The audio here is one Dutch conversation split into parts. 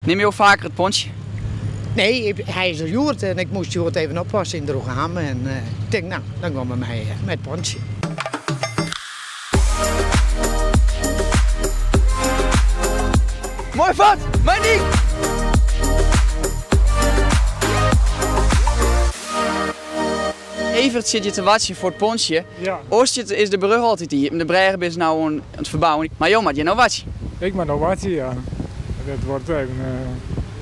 Neem je ook vaker het pontje? Nee, hij is er Joert en ik moest Joert even oppassen in de Roegame. En ik denk, nou, dan gaan we met het pontje. Mooi vat, maar niet! Evert zit je te watchen voor het pontje. Ja. Oostje is de brug altijd hier. De bregen is nou aan het verbouwen. Maar joh, je nou watje? Ik maar nog wat, ja. Dat wordt even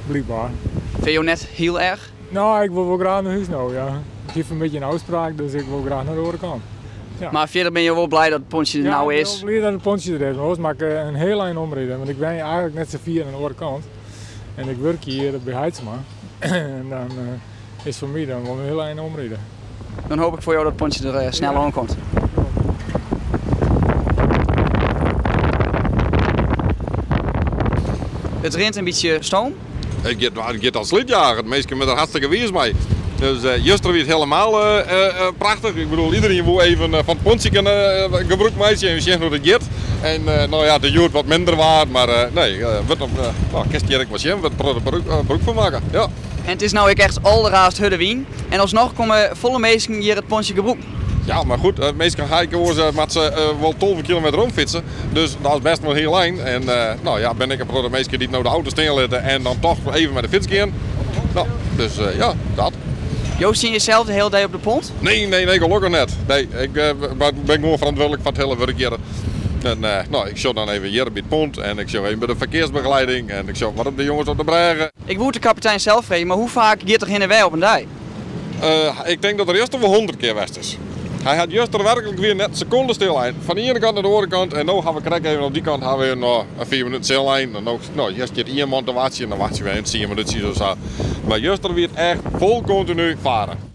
blijkbaar. Vind je net heel erg? Nou, ik wil wel graag naar huis nou, ja. Ik heb een beetje een afspraak, dus ik wil graag naar de andere kant. Ja. Maar verder ben je wel blij dat het pontje er nou is? Ja, ik ben wel blij dat het pontje er is. Maar we maken een heel eind omrijden, want ik ben eigenlijk net z'n vier aan de andere kant. En ik werk hier bij Heidsma. En dan is voor mij dan wel een heel eind omrijden. Dan hoop ik voor jou dat het pontje er snel aankomt. Het rint een beetje stoom. Het gaat als slitjager, het meesten met er hartstikke weers mee. Dus juster weer helemaal prachtig. Ik bedoel, iedereen wil even van het pontje gebruik maken en we zien hoe dat gaat. En nou ja, de Joert wat minder waard, maar nee, wat op kistje ik was je, wat broek van maken. Ja. En het is nou echt alderhaast Hudde Wien. En alsnog komen volle mensen hier het pontje gebruiken. Ja, maar goed, meestal ga ik met ze wel 12 kilometer rondfietsen. Dus dat is best wel heel lijn. En nou ja, ben ik een de meesten die nou de auto stilzetten en dan toch even met de fiets gaan. Nou, dus ja, dat. Joost, zie je jezelf de hele dag op de pont? Nee, gelukkig net. Nee, ik ben gewoon verantwoordelijk voor het hele werk hier. En nou, ik zat dan even hier bij het pont en ik zat even bij de verkeersbegeleiding en ik zat wat op de jongens op de bregen. Ik moet de kapitein zelf vragen, maar hoe vaak gaat er heen en weer op een dag? Ik denk dat er eerst wel 100 keer geweest is. Hij had juist er werkelijk weer net seconden stil. Van de ene kant naar de andere kant en nu gaan we krijgen even op die kant hebben we nog een 4 minuten stil. En dan nou, juist je iemand te watchen en dan watchen we in 10 minuten zo. Maar juist er weer echt vol continu varen.